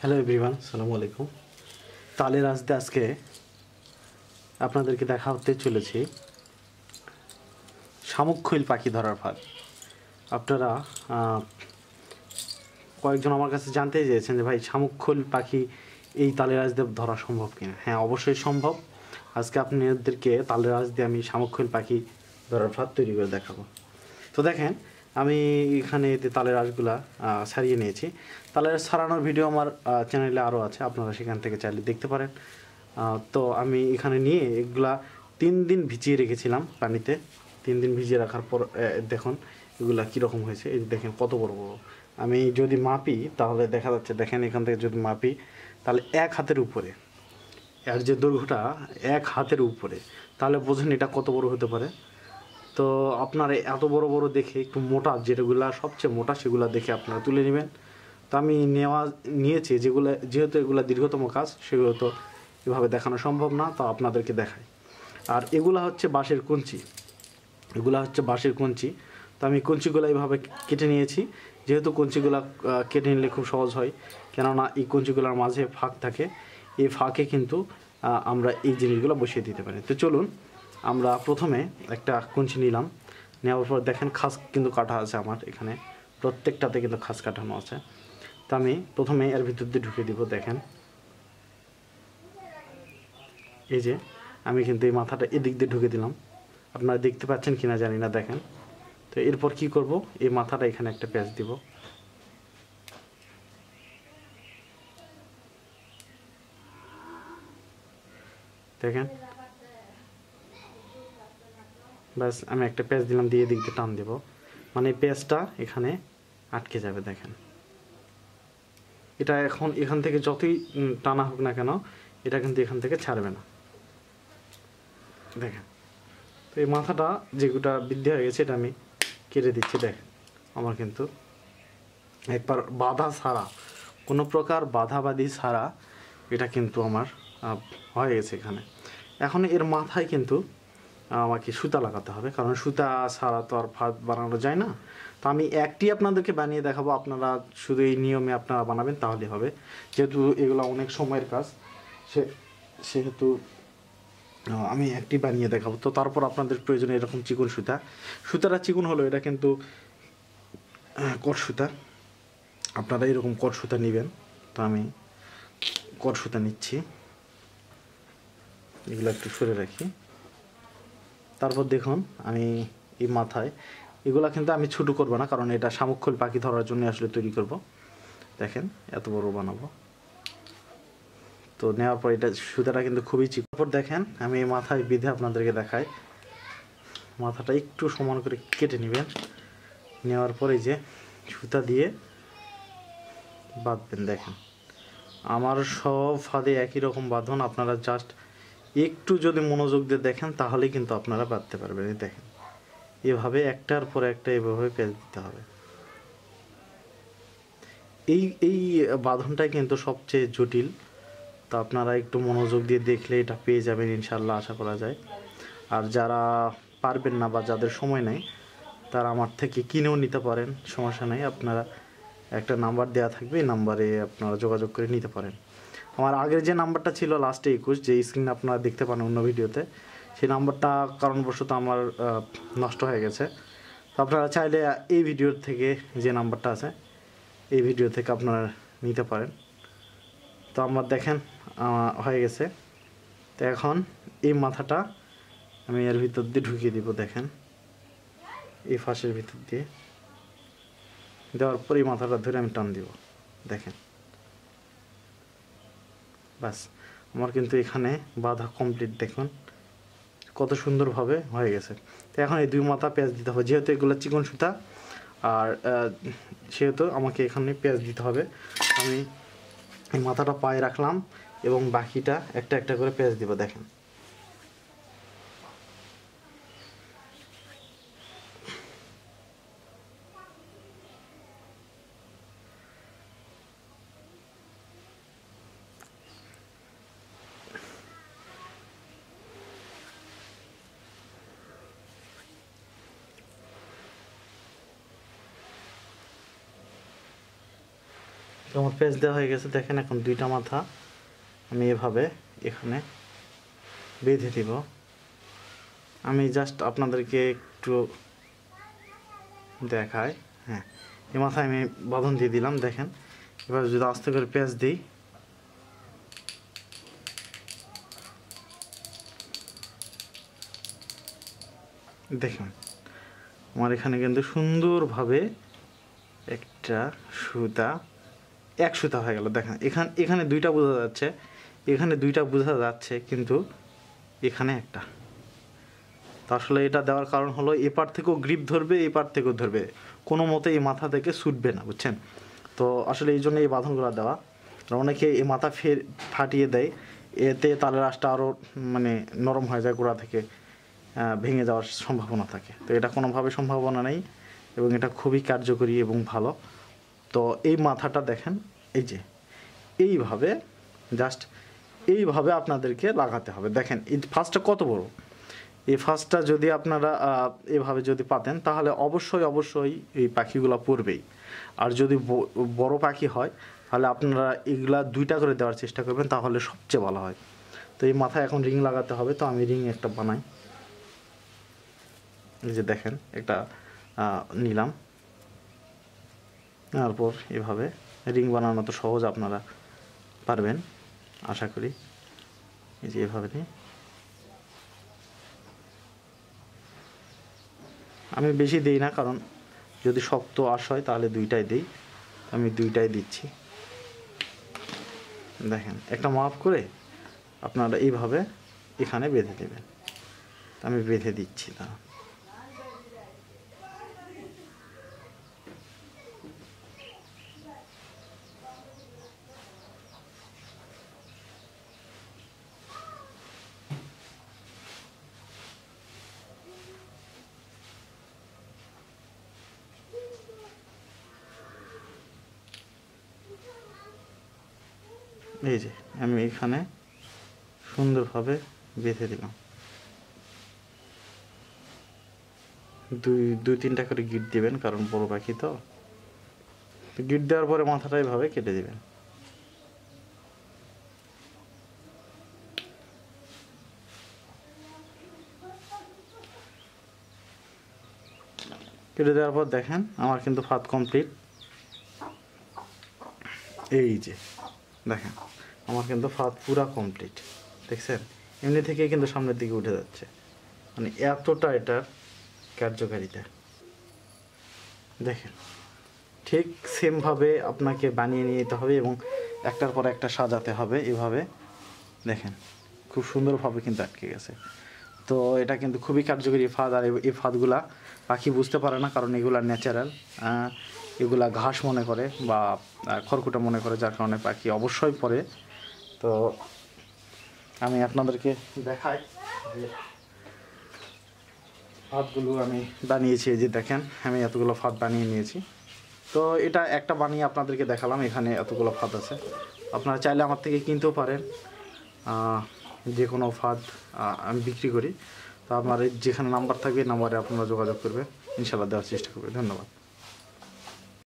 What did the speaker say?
Hello everyone, আসসালামু আলাইকুম। তালের আজকে আপনাদেরকে দেখা হতে চলেছি শামুক-খৈল পাখি ধরার ফাঁদ। আপনারা কয়েকজন আমার কাছে জানতে চেয়েছেন যে ভাই শামুক-খৈল পাখি এই তালের আঁশ দিয়ে ধরা সম্ভব কিনা। হ্যাঁ, অবশ্যই সম্ভব। আজকে আপনাদেরকে তালের আঁশ দিয়ে আমি শামুক-খৈল পাখি ধরার ফাঁদ তৈরি করে দেখাবো। তো দেখেন, আমি এখানে তালের আঁশগুলা ছাড়িয়ে নিয়েছি। তালের আঁশ ছাড়ানোর ভিডিও আমার চ্যানেলে আরও আছে, আপনারা সেখান থেকে চাইলে দেখতে পারেন। তো আমি এখানে নিয়ে এগুলা 3 দিন ভিজিয়ে রেখেছিলাম পানিতে। 3 দিন ভিজিয়ে রাখার পর দেখুন এগুলা কীরকম হয়েছে। এই দেখেন কত বড় বড়। আমি যদি মাপি তাহলে দেখা যাচ্ছে, দেখেন এখান থেকে যদি মাপি তাহলে 1 হাতের উপরে, এর যে দৈর্ঘ্যটা 1 হাতের উপরে, তাহলে বোঝেন এটা কত বড় হতে পারে। তো আপনারা এত বড় বড় দেখে একটু মোটা, যেগুলা সবচেয়ে মোটা সেগুলো দেখে আপনারা তুলে নেবেন। তো আমি নিয়েছি যেগুলো, যেহেতু এগুলো দীর্ঘতম কাজ, সেগুলো তো এভাবে দেখানো সম্ভব না, তো আপনাদেরকে দেখাই। আর এগুলা হচ্ছে বাঁশের কঞ্চি, তো আমি কঞ্চিগুলো এইভাবে কেটে নিয়েছি। যেহেতু কঞ্চিগুলো কেটে নিলে খুব সহজ হয়, কেননা এই কঞ্চিগুলোর মাঝে ফাঁক থাকে, এই ফাঁকে কিন্তু আমরা এই জিনিসগুলো বসিয়ে দিতে পারি। তো চলুন, আমরা প্রথমে একটা কঞ্চি নিলাম। নেওয়ার পর দেখেন খাস কিন্তু কাটা আছে আমার এখানে, প্রত্যেকটাতে কিন্তু খাস কাটানো আছে। তো আমি প্রথমে এর ভিতর দিয়ে ঢুকে দিব। দেখেন এই যে আমি কিন্তু এই মাথাটা এদিক দিয়ে ঢুকে দিলাম, আপনারা দেখতে পাচ্ছেন কিনা জানি না। দেখেন, তো এরপর কি করব, এই মাথাটা এখানে একটা প্যাঁচ দিব। দেখেন, ব্যাস আমি একটা প্যাঁচ দিলাম, দিয়ে এদিক দিয়ে টান দেব, মানে এই প্যাঁচটা এখানে আটকে যাবে। দেখেন, এটা এখন এখান থেকে যতই টানা হোক না কেন, এটা কিন্তু এখান থেকে ছাড়বে না। দেখেন, তো এই মাথাটা যেগুলো বৃদ্ধি হয়ে গেছে এটা আমি কেটে দিচ্ছি। দেখেন, আমার কিন্তু একবার বাধা ছাড়া, কোনো প্রকার বাধাবাধি ছাড়া এটা কিন্তু আমার হয়ে গেছে এখানে। এখন এর মাথায় কিন্তু আমাকে সুতা লাগাতে হবে, কারণ সুতা ছাড়া তো আর ফাঁদ বানানো যায় না। তো আমি একটি আপনাদেরকে বানিয়ে দেখাবো, আপনারা শুধু এই নিয়মে আপনারা বানাবেন তাহলেই হবে। যেহেতু এগুলো অনেক সময়ের কাজ, সেহেতু আমি একটি বানিয়ে দেখাবো। তো তারপর আপনাদের প্রয়োজনে এরকম চিকন সুতাটা চিকন হলো, এটা কিন্তু কট সুতা, আপনারা এরকম কট সুতা নেবেন। তো আমি কট সুতা নিচ্ছি, এগুলো একটু সরে রাখি। তারপর দেখুন আমি এই মাথায়, এগুলা কিন্তু আমি ছোটো করবো না, কারণ এটা শামুক-খৈল পাখি ধরার জন্য আসলে তৈরি করব। দেখেন এত বড় বানাবো। তো নেওয়ার পর এটা সুতাটা কিন্তু খুবই চিকন। তারপর দেখেন আমি এই মাথায় বেঁধে আপনাদেরকে দেখাই। মাথাটা একটু সমান করে কেটে নেবেন, নেওয়ার পর এই যে সুতা দিয়ে বাঁধবেন। দেখেন আমার সব ফাঁদে একই রকম বাঁধন, আপনারা জাস্ট একটু যদি মনোযোগ দিয়ে দেখেন তাহলেই কিন্তু আপনারা বাঁধতে পারবেন। দেখেন এভাবে একটার পর একটা এভাবে পেঁচ দিতে হবে। এই বাঁধনটাই কিন্তু সবচেয়ে জটিল। তো আপনারা একটু মনোযোগ দিয়ে দেখলে এটা পেয়ে যাবেন ইনশাল্লাহ, আশা করা যায়। আর যারা পারবেন না বা যাদের সময় নেই, তারা আমার থেকে কিনেও নিতে পারেন, সমস্যা নেই। আপনারা একটা নাম্বার দেওয়া থাকবে, এই নাম্বারে আপনারা যোগাযোগ করে নিতে পারেন। আমার আগের যে নাম্বারটা ছিল লাস্টে 21, যে স্ক্রিনে আপনারা দেখতে পান অন্য ভিডিওতে, সেই নাম্বারটা কারণবশত আমার নষ্ট হয়ে গেছে। তো আপনারা চাইলে এই ভিডিওর থেকে যে নাম্বারটা আছে, এই ভিডিও থেকে আপনারা নিতে পারেন। তো আমার দেখেন হয়ে গেছে। তো এখন এই মাথাটা আমি এর ভিতর দিয়ে ঢুকিয়ে দিব। দেখেন এই ফাঁসের ভিতর দিয়ে দেওয়ার পর এই মাথাটা ধরে আমি টান দিব। দেখেন বাস, আমার কিন্তু এখানে বাঁধা কমপ্লিট। দেখুন কত সুন্দরভাবে হয়ে গেছে। তো এখন এই 2 মাথা পেঁয়াজ দিতে হবে, যেহেতু এগুলো চিকন সুতা, আর সেহেতু আমাকে এখানে পেঁয়াজ দিতে হবে। আমি এই মাথাটা পায়ে রাখলাম এবং বাকিটা একটা একটা করে পেঁয়াজ দিব। দেখেন তো আমার পেঁচ দেওয়া হয়ে গেছে। দেখেন এখন দুইটা মাথা আমি এভাবে এখানে বেঁধে দিব। আমি জাস্ট আপনাদেরকে একটু দেখাই। হ্যাঁ, এই মাথায় আমি বাঁধন দিয়ে দিলাম। দেখেন এবার যদি আস্তে করে পেঁচ দিই, দেখুন আমার এখানে কিন্তু সুন্দরভাবে একটা সুতা, এক সুতা হয়ে গেল। দেখেন এখানে দুইটা বোঝা যাচ্ছে, এখানে দুইটা বোঝা যাচ্ছে, কিন্তু এখানে একটা। তো আসলে এটা দেওয়ার কারণ হলো এপার থেকেও গ্রিপ ধরবে, এপার থেকেও ধরবে, কোনো মতে এই মাথা থেকে ছুটবে না, বুঝছেন? তো আসলে এই জন্য এই বাঁধনগুলো দেওয়া। আর অনেকে এই মাথা ফাটিয়ে দেয়, এতে তালের আঁশটা আরও মানে নরম হয়ে যায়, গোড়া থেকে ভেঙে যাওয়ার সম্ভাবনা থাকে। তো এটা কোনোভাবে সম্ভাবনা নেই এবং এটা খুবই কার্যকরী এবং ভালো। তো এই মাথাটা দেখেন, এই যে এইভাবে জাস্ট এইভাবে আপনাদেরকে লাগাতে হবে। দেখেন এই ফার্স্টটা কত বড়, এই ফার্স্টটা যদি আপনারা এভাবে যদি পাতেন তাহলে অবশ্যই এই পাখিগুলো পড়বেই। আর যদি বড় পাখি হয় তাহলে আপনারা এগুলা দুইটা করে দেওয়ার চেষ্টা করবেন, তাহলে সবচেয়ে ভালো হয়। তো এই মাথায় এখন রিং লাগাতে হবে। তো আমি রিং একটা বানাই। এই যে দেখেন একটা নিলাম, তারপর এভাবে রিং বানানো তো সহজ, আপনারা পারবেন আশা করি। এই যে এভাবে নিয়ে আমি বেশি দিই না, কারণ যদি শক্ত আঁশ হয় তাহলে দুইটাই দিই। আমি দুইটাই দিচ্ছি। দেখেন একটা মাপ করে আপনারা এইভাবে এখানে বেঁধে দেবেন। আমি বেঁধে দিচ্ছি। তা এই যে আমি এখানে সুন্দরভাবে বেঁধে দিলাম। দুই তিনটা করে গিট দিবেন, কারণ বড় পাখি তো। গিট দেওয়ার পরে মাথাটা এইভাবে কেটে দিবেন। কেটে দেওয়ার পর দেখেন আমার কিন্তু ফাঁদ কমপ্লিট। এই যে দেখেন আমার কিন্তু ফাঁদ পুরা কমপ্লিট, দেখছেন? এমনি থেকেই কিন্তু সামনের দিকে উঠে যাচ্ছে, মানে এতটা এটার কার্যকারিতা। দেখেন ঠিক সেমভাবে আপনাকে বানিয়ে নিয়ে যেতে হবে এবং একটার পর একটা সাজাতে হবে এভাবে। দেখেন খুব সুন্দরভাবে কিন্তু আটকে গেছে। তো এটা কিন্তু খুবই কার্যকরী ফাঁদ। আর এই ফাঁদগুলা পাখি বুঝতে পারে না, কারণ এগুলা ন্যাচারাল, এগুলা ঘাস মনে করে বা খড়কুটা মনে করে, যার কারণে পাখি অবশ্যই পড়ে। তো আমি আপনাদেরকে দেখাই যে ফাঁদগুলো আমি বানিয়েছি। এই যে দেখেন আমি এতগুলো ফাঁদ বানিয়ে নিয়েছি। তো এটা একটা বানিয়ে আপনাদেরকে দেখালাম, এখানে এতগুলো ফাঁদ আছে। আপনারা চাইলে আমার থেকে কিনতেও পারেন, যে কোনো ফাঁদ আমি বিক্রি করি। তো আমার যেখানে নাম্বার থাকবে নাম্বারে আপনারা যোগাযোগ করবেন, ইনশাআল্লাহ দেওয়ার চেষ্টা করবেন। ধন্যবাদ।